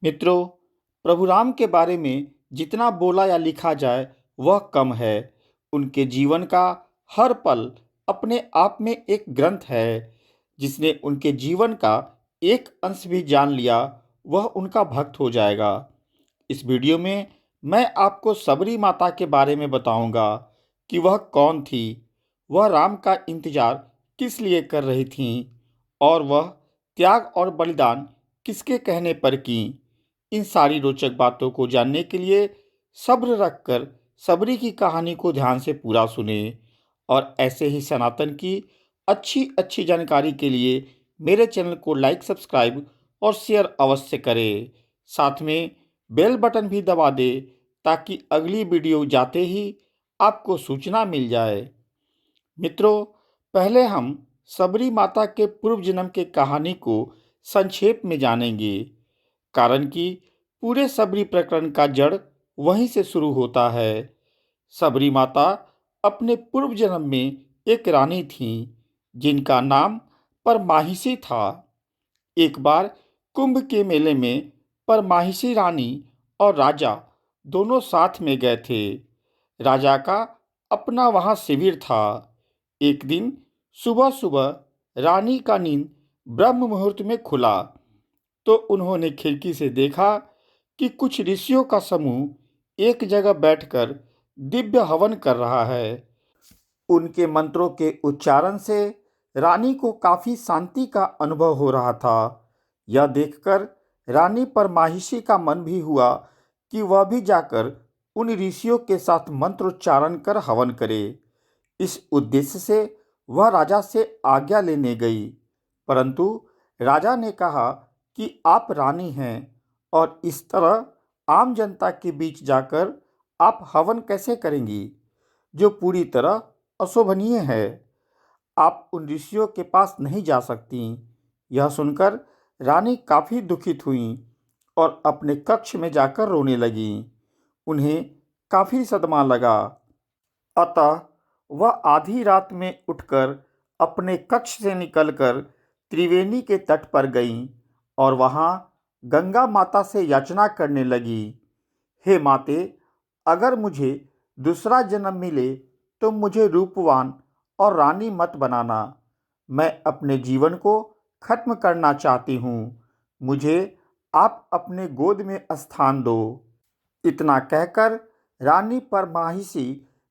मित्रों, प्रभु राम के बारे में जितना बोला या लिखा जाए वह कम है। उनके जीवन का हर पल अपने आप में एक ग्रंथ है। जिसने उनके जीवन का एक अंश भी जान लिया वह उनका भक्त हो जाएगा। इस वीडियो में मैं आपको सबरी माता के बारे में बताऊंगा कि वह कौन थी, वह राम का इंतजार किस लिए कर रही थीं और वह त्याग और बलिदान किसके कहने पर की। इन सारी रोचक बातों को जानने के लिए सब्र रखकर सबरी की कहानी को ध्यान से पूरा सुने और ऐसे ही सनातन की अच्छी अच्छी जानकारी के लिए मेरे चैनल को लाइक, सब्सक्राइब और शेयर अवश्य करें। साथ में बेल बटन भी दबा दे ताकि अगली वीडियो जाते ही आपको सूचना मिल जाए। मित्रों, पहले हम सबरी माता के पूर्व जन्म के कहानी को संक्षेप में जानेंगे, कारण कि पूरे सबरी प्रकरण का जड़ वहीं से शुरू होता है। सबरी माता अपने पूर्व जन्म में एक रानी थीं जिनका नाम परमाहिषी था। एक बार कुंभ के मेले में परमाहिषी रानी और राजा दोनों साथ में गए थे। राजा का अपना वहां शिविर था। एक दिन सुबह सुबह रानी का नींद ब्रह्म मुहूर्त में खुला तो उन्होंने खिड़की से देखा कि कुछ ऋषियों का समूह एक जगह बैठकर दिव्य हवन कर रहा है। उनके मंत्रों के उच्चारण से रानी को काफी शांति का अनुभव हो रहा था। यह देखकर रानी परमाहिषी का मन भी हुआ कि वह भी जाकर उन ऋषियों के साथ मंत्रोच्चारण कर हवन करे। इस उद्देश्य से वह राजा से आज्ञा लेने गई, परंतु राजा ने कहा कि आप रानी हैं और इस तरह आम जनता के बीच जाकर आप हवन कैसे करेंगी, जो पूरी तरह अशोभनीय है। आप उन ऋषियों के पास नहीं जा सकती। यह सुनकर रानी काफी दुखित हुई और अपने कक्ष में जाकर रोने लगी। उन्हें काफी सदमा लगा, अतः वह आधी रात में उठकर अपने कक्ष से निकलकर त्रिवेणी के तट पर गईं और वहां गंगा माता से याचना करने लगी, हे माते, अगर मुझे दूसरा जन्म मिले तो मुझे रूपवान और रानी मत बनाना। मैं अपने जीवन को खत्म करना चाहती हूँ। मुझे आप अपने गोद में स्थान दो। इतना कहकर रानी परमाहिषी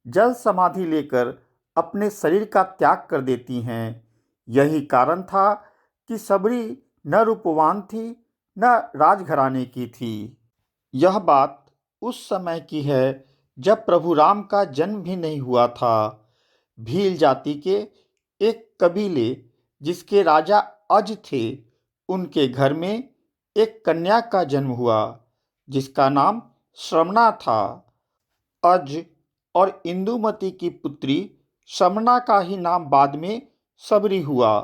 जल समाधि लेकर अपने शरीर का त्याग कर देती हैं। यही कारण था कि सबरी न रूपवान थी न राजघराने की थी। यह बात उस समय की है जब प्रभु राम का जन्म भी नहीं हुआ था। भील जाति के एक कबीले जिसके राजा अज थे, उनके घर में एक कन्या का जन्म हुआ जिसका नाम श्रमणा था। अज और इंदुमती की पुत्री श्रमणा का ही नाम बाद में सबरी हुआ।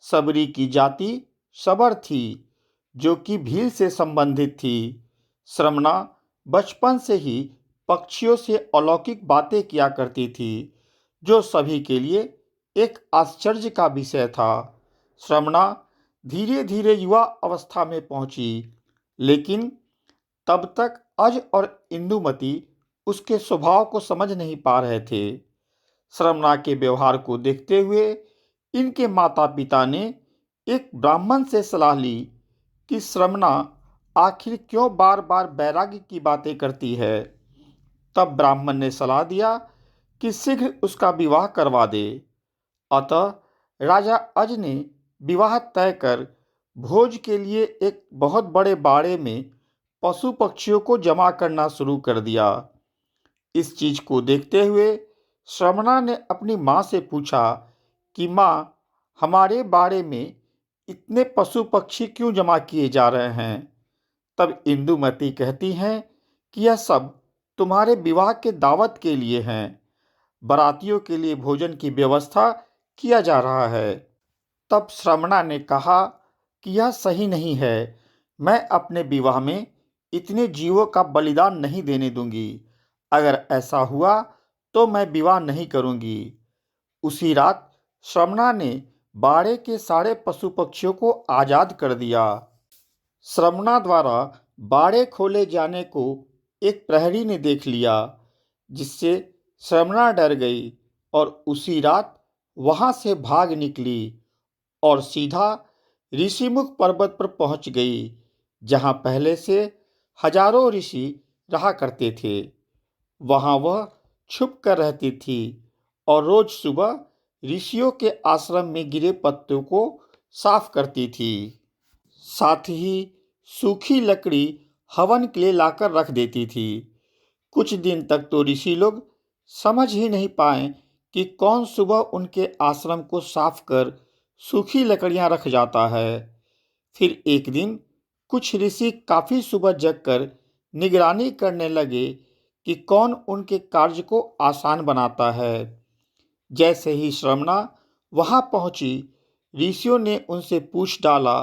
सबरी की जाति शबर थी जो कि भील से संबंधित थी। श्रमणा बचपन से ही पक्षियों से अलौकिक बातें किया करती थी, जो सभी के लिए एक आश्चर्य का विषय था। श्रमणा धीरे धीरे युवा अवस्था में पहुंची, लेकिन तब तक अज और इंदुमती उसके स्वभाव को समझ नहीं पा रहे थे। श्रमणा के व्यवहार को देखते हुए इनके माता पिता ने एक ब्राह्मण से सलाह ली कि श्रमणा आखिर क्यों बार बार वैराग्य की बातें करती है। तब ब्राह्मण ने सलाह दिया कि शीघ्र उसका विवाह करवा दे। अतः राजा अज ने विवाह तय कर भोज के लिए एक बहुत बड़े बाड़े में पशु पक्षियों को जमा करना शुरू कर दिया। इस चीज को देखते हुए श्रमणा ने अपनी माँ से पूछा कि माँ, हमारे बाड़े में इतने पशु पक्षी क्यों जमा किए जा रहे हैं। तब इंदुमती कहती हैं कि यह सब तुम्हारे विवाह के दावत के लिए हैं। बारातियों के लिए भोजन की व्यवस्था किया जा रहा है। तब श्रमणा ने कहा कि यह सही नहीं है। मैं अपने विवाह में इतने जीवों का बलिदान नहीं देने दूंगी। अगर ऐसा हुआ तो मैं विवाह नहीं करूंगी। उसी रात श्रमणा ने बाड़े के सारे पशु पक्षियों को आजाद कर दिया। श्रमणा द्वारा बाड़े खोले जाने को एक प्रहरी ने देख लिया, जिससे श्रमणा डर गई और उसी रात वहां से भाग निकली और सीधा ऋषिमुख पर्वत पर पहुंच गई, जहां पहले से हजारों ऋषि रहा करते थे। वहां वह छुप कर रहती थी और रोज सुबह ऋषियों के आश्रम में गिरे पत्तों को साफ करती थी। साथ ही सूखी लकड़ी हवन के लिए लाकर रख देती थी। कुछ दिन तक तो ऋषि लोग समझ ही नहीं पाए कि कौन सुबह उनके आश्रम को साफ कर सूखी लकड़ियां रख जाता है। फिर एक दिन कुछ ऋषि काफी सुबह जगकर निगरानी करने लगे कि कौन उनके कार्य को आसान बनाता है। जैसे ही श्रमणा वहां पहुंची, ऋषियों ने उनसे पूछ डाला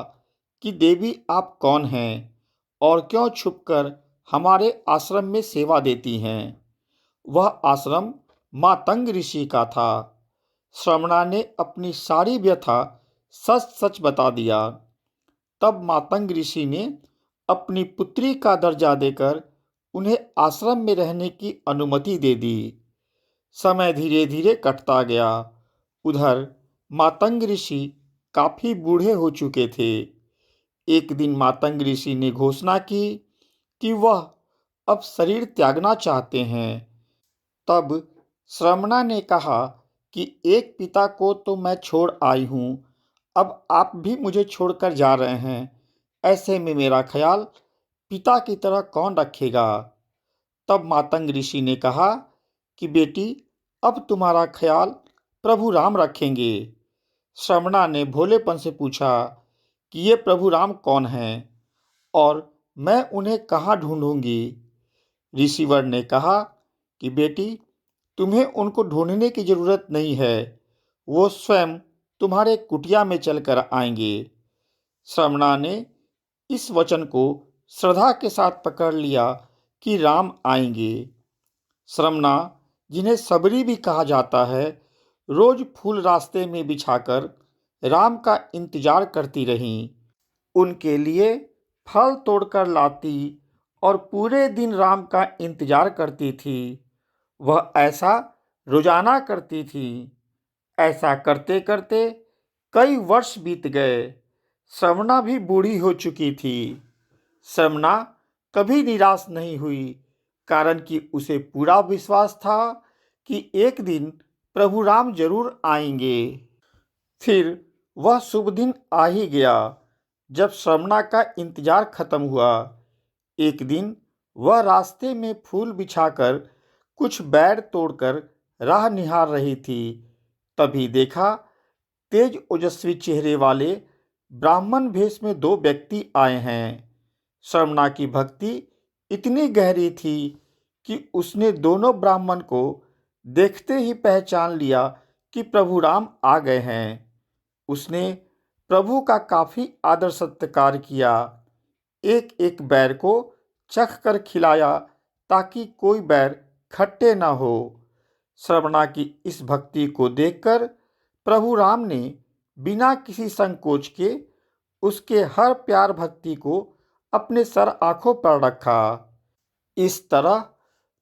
कि देवी आप कौन हैं और क्यों छुपकर हमारे आश्रम में सेवा देती हैं। वह आश्रम मातंग ऋषि का था। श्रमणा ने अपनी सारी व्यथा सच सच बता दिया। तब मातंग ऋषि ने अपनी पुत्री का दर्जा देकर उन्हें आश्रम में रहने की अनुमति दे दी। समय धीरे धीरे कटता गया। उधर मातंग ऋषि काफी बूढ़े हो चुके थे। एक दिन मातंग ऋषि ने घोषणा की कि वह अब शरीर त्यागना चाहते हैं। तब श्रमणा ने कहा कि एक पिता को तो मैं छोड़ आई हूँ, अब आप भी मुझे छोड़कर जा रहे हैं। ऐसे में मेरा ख्याल पिता की तरह कौन रखेगा। तब मातंग ऋषि ने कहा कि बेटी, अब तुम्हारा ख्याल प्रभु राम रखेंगे। श्रमणा ने भोलेपन से पूछा कि ये प्रभु राम कौन हैं और मैं उन्हें कहाँ ढूंढूंगी। ऋषिवर ने कहा कि बेटी, तुम्हें उनको ढूंढने की जरूरत नहीं है, वो स्वयं तुम्हारे कुटिया में चलकर आएंगे। श्रमणा ने इस वचन को श्रद्धा के साथ पकड़ लिया कि राम आएंगे। श्रमणा, जिन्हें सबरी भी कहा जाता है, रोज फूल रास्ते में बिछाकर राम का इंतजार करती रहीं। उनके लिए फल तोड़कर लाती और पूरे दिन राम का इंतजार करती थी। वह ऐसा रोजाना करती थी। ऐसा करते करते कई वर्ष बीत गए। श्रमणा भी बूढ़ी हो चुकी थी। श्रमणा कभी निराश नहीं हुई, कारण कि उसे पूरा विश्वास था कि एक दिन प्रभु राम जरूर आएंगे। फिर वह शुभ दिन आ ही गया। जब श्रमणा का इंतजार खत्म हुआ, एक दिन वह रास्ते में फूल बिछाकर कुछ बैर तोड़कर राह निहार रही थी। तभी देखा, तेज ओजस्वी चेहरे वाले ब्राह्मण भेष में दो व्यक्ति आए हैं। श्रमणा की भक्ति इतनी गहरी थी कि उसने दोनों ब्राह्मण को देखते ही पहचान लिया कि प्रभु राम आ गए हैं। उसने प्रभु का काफी आदर सत्कार किया, एक एक बैर को चख कर खिलाया ताकि कोई बैर खट्टे ना हो। श्रवणा की इस भक्ति को देखकर प्रभु राम ने बिना किसी संकोच के उसके हर प्यार भक्ति को अपने सर आंखों पर रखा। इस तरह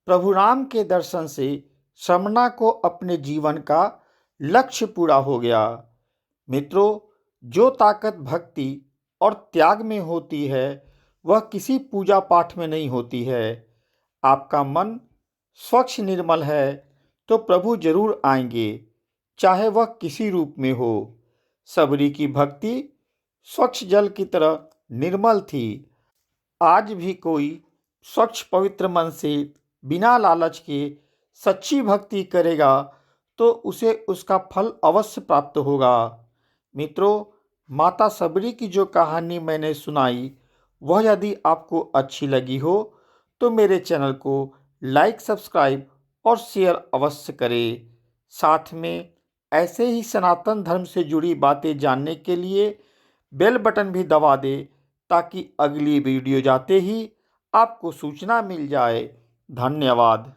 प्रभु राम के दर्शन से श्रमणा को अपने जीवन का लक्ष्य पूरा हो गया। मित्रों, जो ताकत भक्ति और त्याग में होती है, वह किसी पूजा पाठ में नहीं होती है। आपका मन स्वच्छ निर्मल है तो प्रभु जरूर आएंगे, चाहे वह किसी रूप में हो। सबरी की भक्ति स्वच्छ जल की तरह निर्मल थी। आज भी कोई स्वच्छ पवित्र मन से बिना लालच के सच्ची भक्ति करेगा तो उसे उसका फल अवश्य प्राप्त होगा। मित्रों, माता सबरी की जो कहानी मैंने सुनाई, वह यदि आपको अच्छी लगी हो तो मेरे चैनल को लाइक, सब्सक्राइब और शेयर अवश्य करें। साथ में ऐसे ही सनातन धर्म से जुड़ी बातें जानने के लिए बेल बटन भी दबा दें, ताकि अगली वीडियो जाते ही आपको सूचना मिल जाए। धन्यवाद।